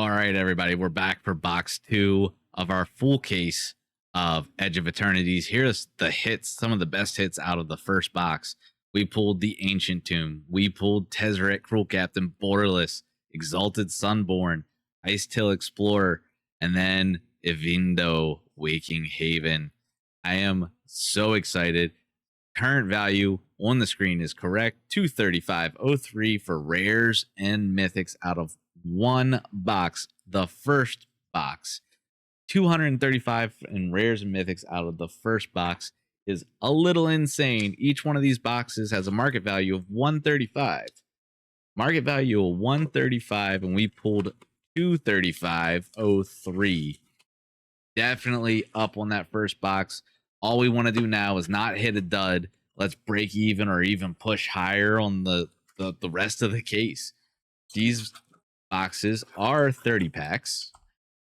All right, everybody, we're back for box 2 of our full case of Edge of Eternities. Here's the hits, some of the best hits out of the first box. We pulled the Ancient Tomb. We pulled Tezzeret, Cruel Captain, Borderless, Exalted Sunborn, Ice Till Explorer, and then Evindo, Waking Haven. I am so excited. Current value on the screen is correct. 235.03 for rares and mythics out of one box. The first box. 235 in rares and mythics out of the first box is a little insane. Each one of these boxes has a market value of 135. Market value of 135, and we pulled 235.03. Definitely up on that first box. All we want to do now is not hit a dud. Let's break even or even push higher on the rest of the case. These boxes are 30 packs.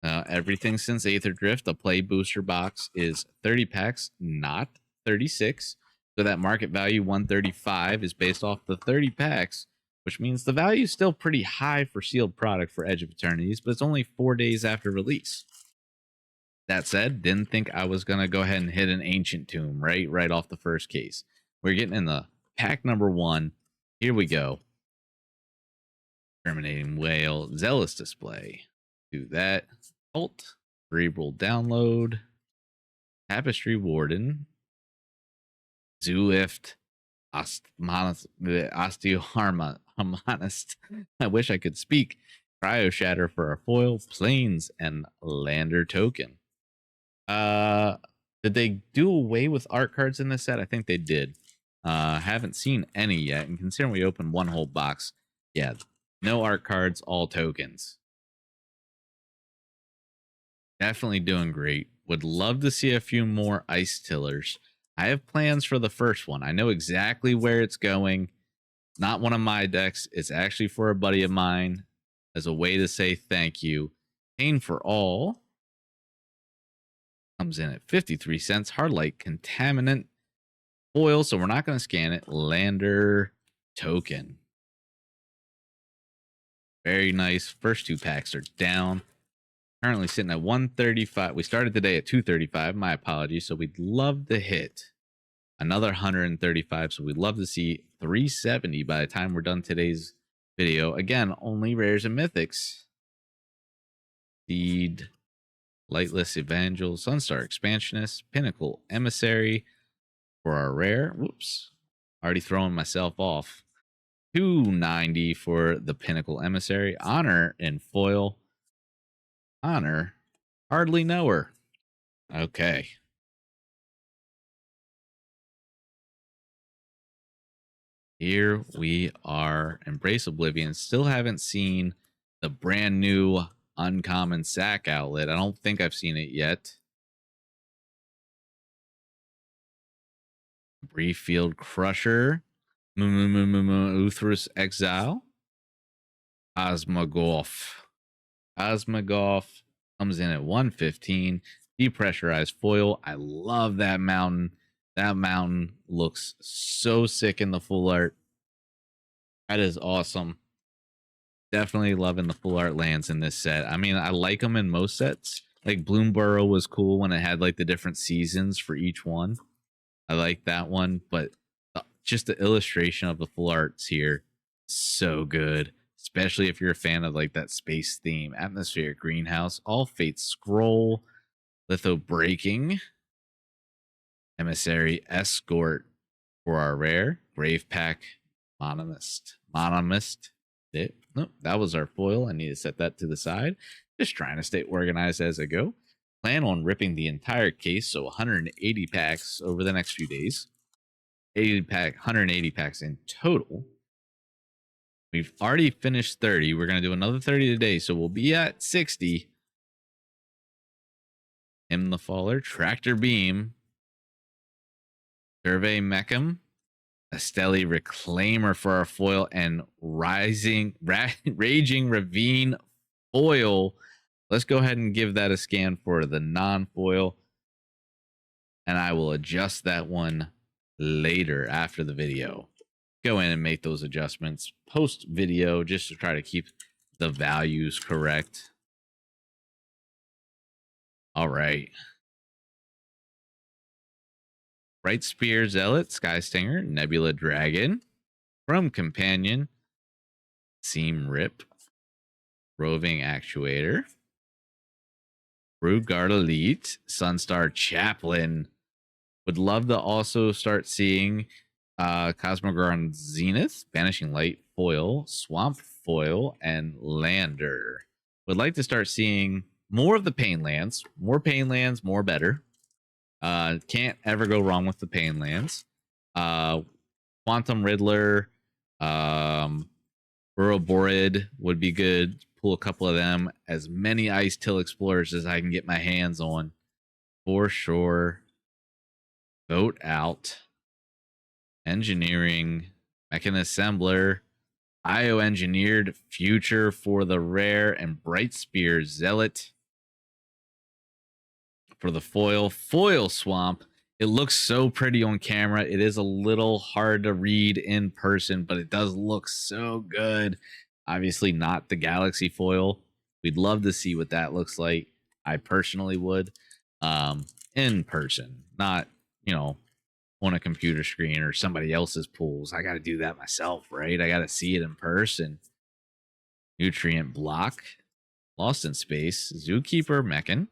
Everything since Aether Drift, a play booster box, is 30 packs, not 36. So that market value 135 is based off the 30 packs, which means the value is still pretty high for sealed product for Edge of Eternities, but it's only 4 days after release. That said, didn't think I was going to go ahead and hit an Ancient Tomb right off the first case. We're getting in the pack number 1. Here we go. Terminating Whale, Zealous Display. Do that. Cult, Cerebral Download, Tapestry Warden, Zooift, Osteoharmonist. I wish I could speak. Cryo Shatter for our foil, Plains, and Lander Token. Did they do away with art cards in this set? I think they did. Haven't seen any yet, and considering we opened one whole box, yeah, no art cards, all tokens. Definitely doing great. Would love to see a few more Ice Tillers. I have plans for the first one. I know exactly where it's going. Not one of my decks. It's actually for a buddy of mine as a way to say thank you. Pain for All comes in at 53 cents. Hardlight Contaminant foil, so we're not going to scan it. Lander Token. Very nice. First 2 packs are down. Currently sitting at 135. We started today at 235. My apologies. So we'd love to hit another 135. So we'd love to see 370 by the time we're done today's video. Again, only rares and mythics. Seed, Lightless Evangel, Sunstar Expansionist, Pinnacle Emissary for our rare. Whoops. Already throwing myself off. 290 for the Pinnacle Emissary. Honor in foil. Honor. Hardly know her. Okay. Here we are. Embrace Oblivion. Still haven't seen the brand new uncommon sack outlet. I don't think I've seen it yet. Brief Field Crusher. Uthrus Exile. Osmogoth. Osmogoth comes in at 115. Depressurized foil. I love that mountain. That mountain looks so sick in the full art. That is awesome. Definitely loving the full art lands in this set. I mean, I like them in most sets. Like Bloomborough was cool when it had like the different seasons for each one. I like that one, but just the illustration of the full arts here, so good. Especially if you're a fan of like that space theme. Atmospheric Greenhouse, All Fates Scroll, Litho Breaking, Emissary Escort for our rare, Grave Pack Monomist. Nope, that was our foil. I need to set that to the side. Just trying to stay organized as I go. Plan on ripping the entire case, so 180 packs over the next few days. 180 packs in total. We've already finished 30. We're going to do another 30 today, so we'll be at 60. Him the Faller, Tractor Beam, Survey Mecham, Esteli Reclaimer for our foil, and Raging Ravine foil. Let's go ahead and give that a scan for the non-foil, and I will adjust that one later after the video. Go in and make those adjustments post video just to try to keep the values correct. All right. Bright Spear Zealot, Sky Stinger, Nebula Dragon, From Companion, Seam Rip, Roving Actuator, Broodguard Elite, Sunstar Chaplain. Would love to also start seeing Cosmogron Zenith, Banishing Light Foil, Swamp Foil, and Lander. Would like to start seeing more of the Pain Lands. More Pain Lands, more better. Can't ever go wrong with the Pain Lands. Quantum Riddler, Uroborid would be good. Pull a couple of them. As many Ice Till Explorers as I can get my hands on. For sure. Vote out. Engineering. Mechan Assembler. IO Engineered. Future for the Rare. And Bright Spear Zealot. For the foil. Foil Swamp. It looks so pretty on camera. It is a little hard to read in person, but it does look so good. Obviously, not the Galaxy foil. We'd love to see what that looks like. I personally would. In person, not, on a computer screen or somebody else's pools. I got to do that myself, right? I got to see it in person. Nutrient Block, Lost in Space, Zookeeper Mechan,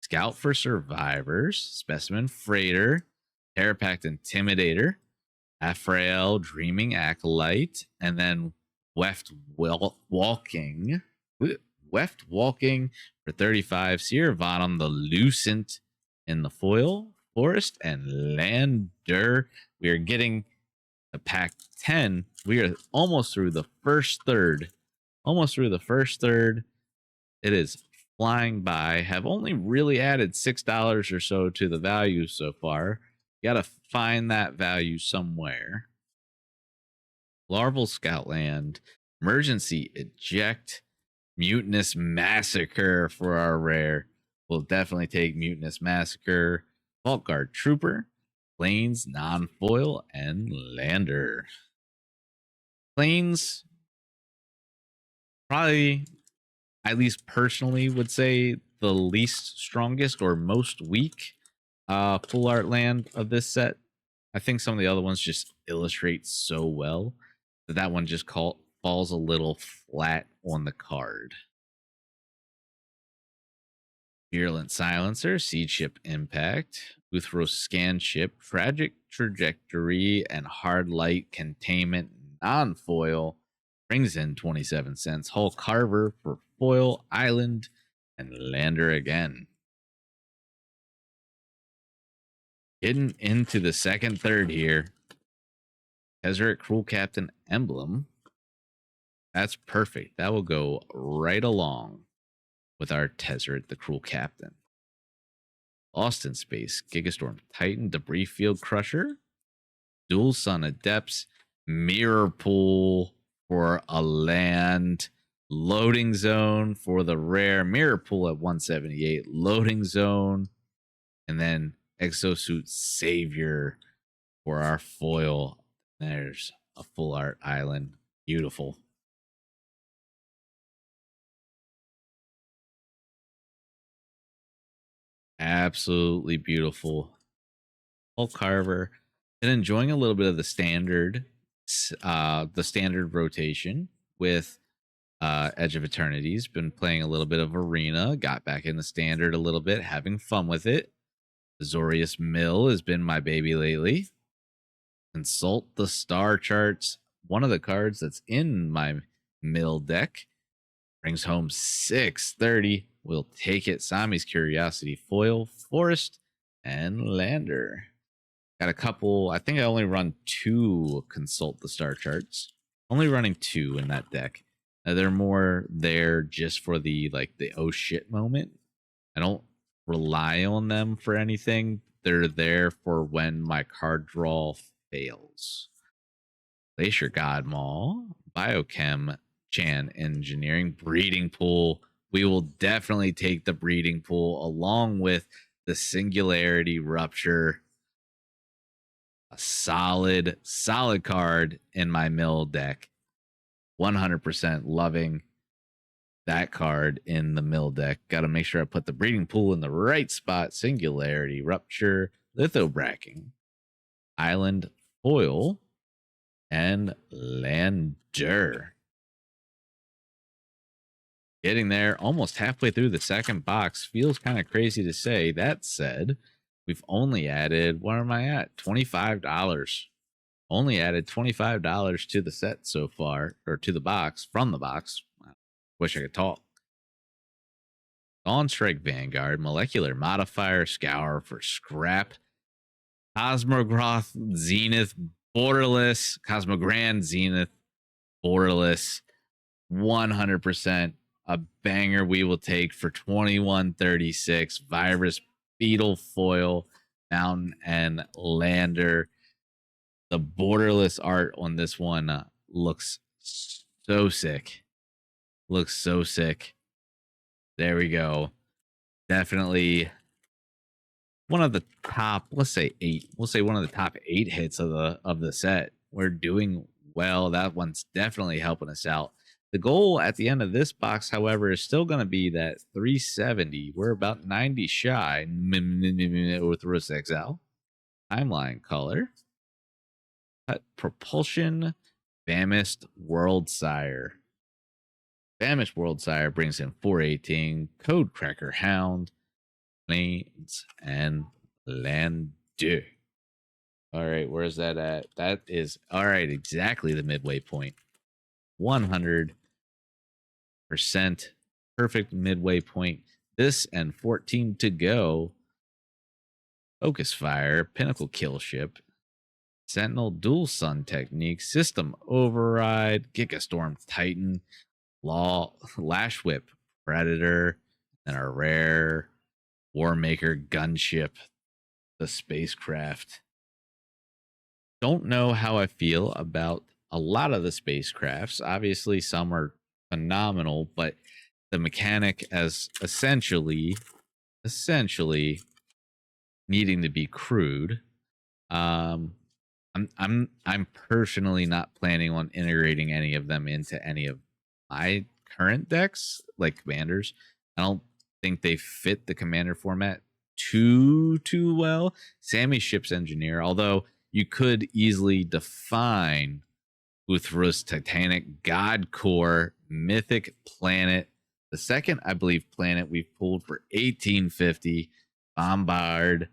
Scout for Survivors, Specimen Freighter, Terrapact Intimidator, Aphrael Dreaming Acolyte, and then Walking. Weft Walking for 35. Seer Bottom, the Lucent in the foil, Forest, and Lander. We are getting the pack 10. We are almost through the first third. It is flying by. Have only really added $6 or so to the value so far. You got to find that value somewhere. Larval Scoutland, Emergency Eject, Mutinous Massacre for our rare. We'll definitely take Mutinous Massacre, Vault Guard Trooper, Plains Non-Foil, and Lander. Plains, probably, at least personally, would say the least strongest or most weak full art land of this set. I think some of the other ones just illustrate so well that one just falls a little flat on the card. Virulent Silencer, Seed Ship Impact, Uthros Scan Ship, Tragic Trajectory, and Hard Light Containment non-foil brings in 27 cents. Hull Carver for foil, Island, and Lander again. Getting into the second third here. Tezzeret Cruel Captain Emblem. That's perfect. That will go right along with our Tezzeret the Cruel Captain. Lost in Space, Gigastorm Titan, Debris Field Crusher, Dual Sun Adepts, Mirror Pool for a land, Loading Zone for the rare, Mirror Pool at 178, Loading Zone, and then Exosuit Savior for our foil. There's a full art island. Beautiful. Absolutely beautiful. Paul Carver. Been enjoying a little bit of the standard rotation with Edge of Eternities. Been playing a little bit of Arena. Got back in the standard a little bit, having fun with it. Azorius Mill has been my baby lately. Consult the star charts. One of the cards that's in my mill deck brings home 630. We'll take it. Sami's Curiosity Foil, Forest, and Lander. Got a couple. I think I only run 2 Consult the Star Charts. Only running 2 in that deck. They're more there just for the oh shit moment. I don't rely on them for anything. They're there for when my card draw fails. Glacier God Maul, Biochem, Chan Engineering, Breeding Pool. We will definitely take the Breeding Pool along with the Singularity Rupture. A solid card in my mill deck. 100% loving that card in the mill deck. Got to make sure I put the breeding pool in the right spot. Singularity, Rupture, Lithobracking, Island Foil, and Lander. Getting there almost halfway through the second box. Feels kind of crazy to say. That said, we've only added, what am I at? $25. Only added $25 to the set so far, or to the box, from the box. Wish I could talk. Dawn Strike Vanguard, Molecular Modifier, Scour for Scrap, Cosmogroth Zenith, Borderless, Cosmogrand Zenith, Borderless, 100% a banger we will take for 2136. Virus, Beetle Foil, Mountain, and Lander. The borderless art on this one looks so sick. Looks so sick. There we go. Definitely one of the top, let's say 8. We'll say one of the top 8 hits of the set. We're doing well. That one's definitely helping us out. The goal at the end of this box, however, is still going to be that 370. We're about 90 shy with Rose Exile. Timeline color. Cut Propulsion. Famished Worldsire. Famished Worldsire brings in 418. Code Cracker Hound. Plains and Lander. All right, where's that at? That is, all right, exactly the midway point. 100% perfect midway point. This and 14 to go. Focus Fire, Pinnacle Kill Ship, Sentinel Dual Sun Technique, System Override, Gigastorm Titan, Lash Whip, Predator, and our rare Warmaker Gunship, the spacecraft. Don't know how I feel about a lot of the spacecrafts. Obviously, some are phenomenal, but the mechanic as essentially needing to be crude. I'm personally not planning on integrating any of them into any of my current decks, like commanders. I don't think they fit the commander format too well. Sammy Ship's Engineer, although you could easily define Uthra's Titanic God Core Mythic Planet, the second, I believe, planet we've pulled for 1850. Bombard,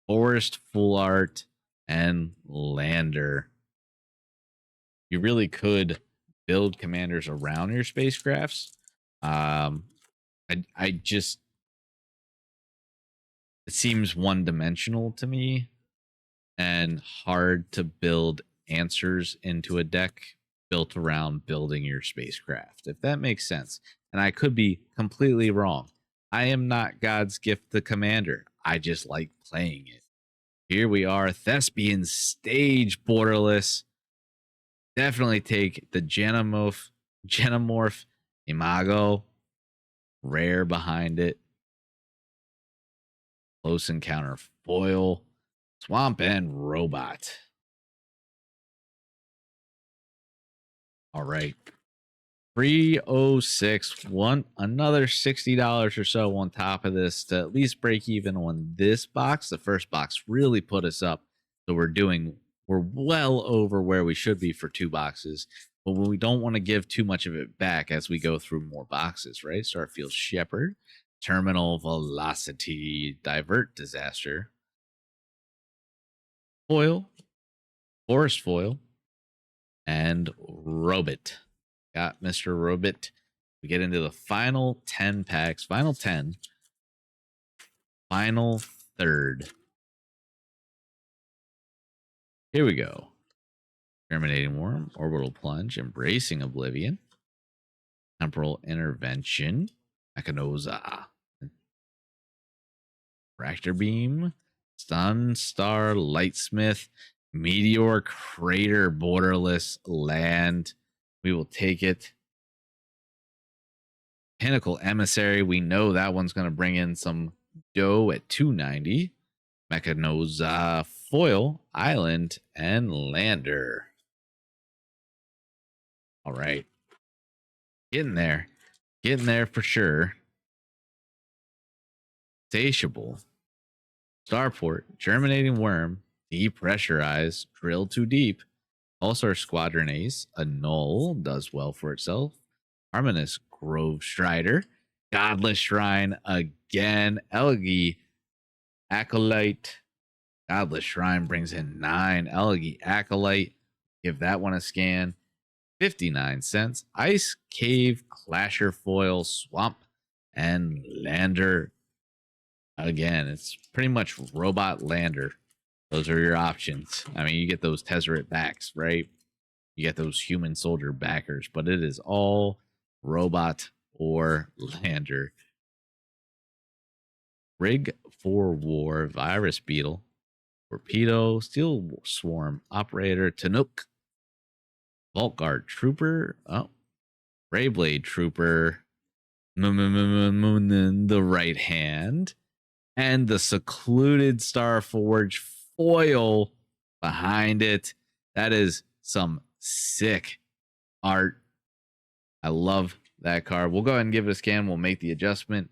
Forest Full Art, and Lander. You really could build commanders around your spacecrafts. I just, it seems one dimensional to me and hard to build answers into a deck built around building your spacecraft, if that makes sense. And I could be completely wrong. I am not God's gift to commander. I just like playing it. Here we are, Thespian Stage Borderless. Definitely take the Genomorph Imago, rare behind it. Close Encounter Foil, Swamp and Robot. All right. 306, another $60 or so on top of this to at least break even on this box. The first box really put us up. So we're well over where we should be for 2 boxes. But we don't want to give too much of it back as we go through more boxes, right? Starfield Shepherd, Terminal Velocity, Divert Disaster, Foil, Forest Foil, and Robot. Got Mr. Robot. We get into the final 10 packs. Final 10. Final third. Here we go. Terminating Worm, Orbital Plunge, Embracing Oblivion, Temporal Intervention, Mechanoza, Fracture Beam, Sunstar Lightsmith, Meteor Crater Borderless Land. We will take it. Pinnacle Emissary. We know that one's going to bring in some dough at 290. Mechanoza, Foil, Island, and Lander. All right. Getting there. Getting there for sure. Satiable. Starport. Germinating Worm. Depressurize. Drill Too Deep. Also, Squadron Ace. Annul does well for itself. Harmonious Grove Strider. Godless Shrine again. Elegy Acolyte. Godless Shrine brings in 9. Elegy Acolyte. Give that one a scan. 59 cents. Ice Cave Clasher Foil Swamp and Lander. Again, it's pretty much Robot Lander. Those are your options. I mean, you get those Tezzeret backs, right? You get those human soldier backers, but it is all robot or lander. Rig for War, Virus Beetle, Torpedo, Steel Swarm, Operator, Tanook, Vault Guard Trooper, Rayblade Trooper, the right hand, and the Secluded Starforge foil behind it. That is some sick art. I love that card. We'll go ahead and give it a scan. We'll make the adjustment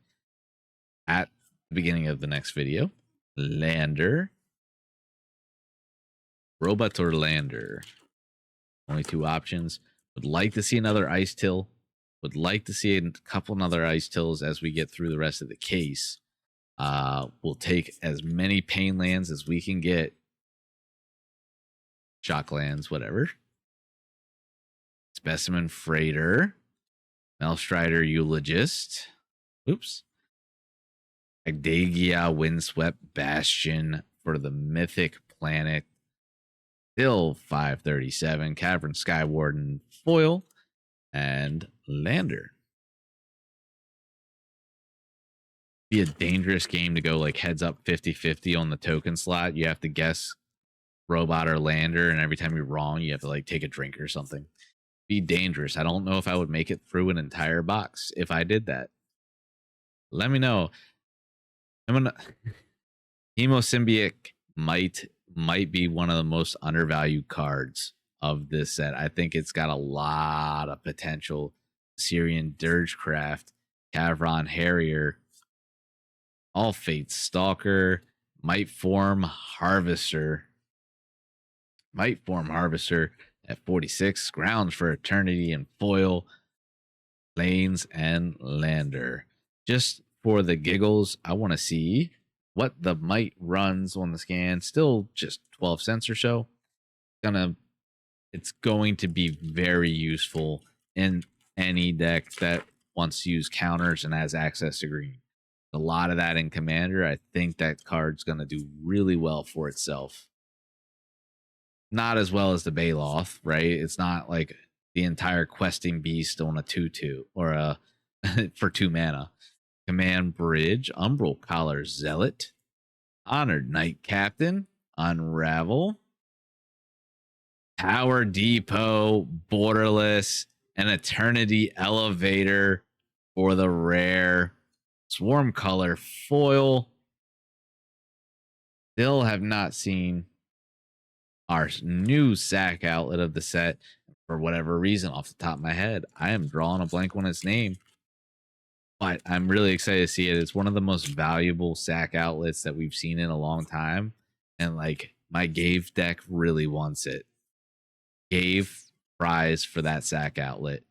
at the beginning of the next video. Lander. Robot or Lander. Only 2 options. Would like to see another Ice Till. Would like to see a couple another Ice Tills as we get through the rest of the case. We'll take as many pain lands as we can get. Shock lands, whatever. Specimen Freighter. Melstrider Eulogist. Oops. Agdagia Windswept Bastion for the Mythic Planet. Still 537. Cavern Skywarden Foil. And Lander. Be a dangerous game to go like heads up 50-50 on the token slot. You have to guess robot or lander, and every time you're wrong, you have to like take a drink or something. Be dangerous. I don't know if I would make it through an entire box if I did that. Let me know. I'm gonna Hemosymbiote might be one of the most undervalued cards of this set. I think it's got a lot of potential. Syrian Dirgecraft, Cavron Harrier, All Fates Stalker, Might Form Harvester. Might Form Harvester at 46. Grounds for Eternity and Foil. Lanes and Lander. Just for the giggles, I want to see what the Might runs on the scan. Still just 12 cents or so. It's going to be very useful in any deck that wants to use counters and has access to green. A lot of that in Commander. I think that card's going to do really well for itself. Not as well as the Baloth, right? It's not like the entire Questing Beast on a 2/2 or a for 2 mana. Command Bridge, Umbral Collar Zealot, Honored Knight Captain, Unravel, Power Depot, Borderless, and Eternity Elevator for the rare. Swarm Color Foil. Still have not seen our new sack outlet of the set. For whatever reason, off the top of my head, I am drawing a blank on its name. But I'm really excited to see it. It's one of the most valuable sack outlets that we've seen in a long time. And like my Gave deck really wants it. Gave prize for that sack outlet.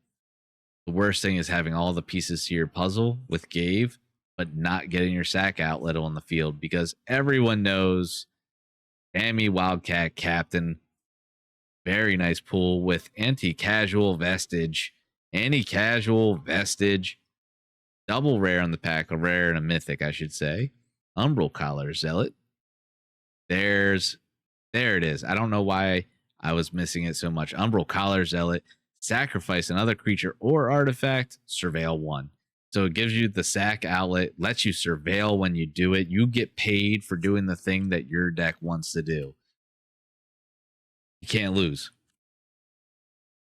The worst thing is having all the pieces to your puzzle with Gave, but not getting your sack outlet on the field because everyone knows Sammy Wildcat Captain. Very nice pool with anti-casual vestige. Anti-casual vestige. Double rare on the pack, a rare and a mythic, I should say. Umbral Collar Zealot. There it is. I don't know why I was missing it so much. Umbral Collar Zealot. Sacrifice another creature or artifact. Surveil 1. So it gives you the sack outlet, lets you surveil when you do it. You get paid for doing the thing that your deck wants to do. You can't lose.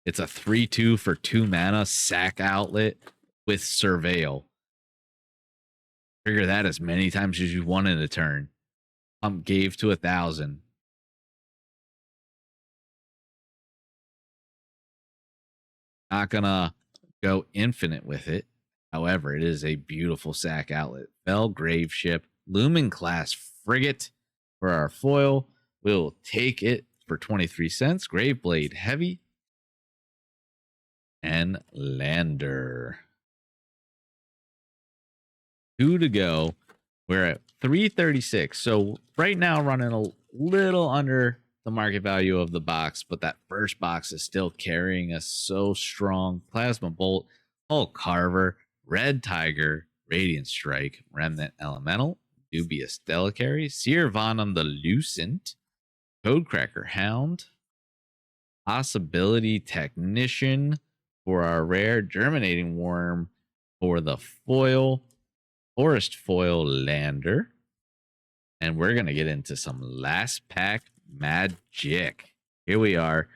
It's a 3/2 for 2 mana sack outlet with surveil. Trigger that as many times as you want in a turn. Pump Gave to 1,000. Not gonna go infinite with it. However, it is a beautiful sack outlet. Fell Grave Ship, Lumen class frigate for our foil. We'll take it for 23 cents. Graveblade Heavy and Lander. 2 to go. We're at 336. So right now running a little under the market value of the box, but that first box is still carrying us so strong. Plasma Bolt, Hulk Carver, Red Tiger, Radiant Strike, Remnant Elemental, Dubious Delicary, Seer Vonum the Lucent, Codecracker Hound, Possibility Technician for our rare, Germinating Worm for the foil, Forest Foil Lander, and we're going to get into some last pack magic. Here we are.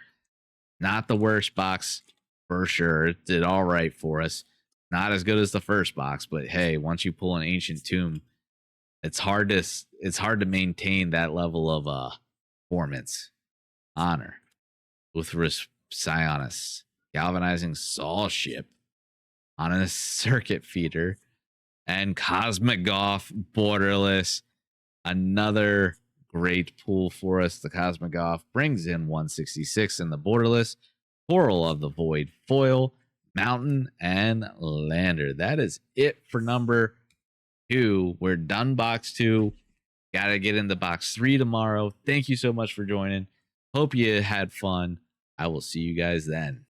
Not the worst box for sure. It did all right for us. Not as good as the first box, but hey, once you pull an Ancient Tomb, it's hard to maintain that level of performance. Honor, Uthris Psionis, Galvanizing Saw Ship, on a Circuit Feeder, and Cosmic Goth Borderless. Another great pull for us. The Cosmic Goth brings in 166 in the Borderless, Coral of the Void foil, Mountain, and Lander. That is it for number 2. We're done box 2. Gotta get into box 3 tomorrow. Thank you so much for joining. Hope you had fun. I will see you guys then.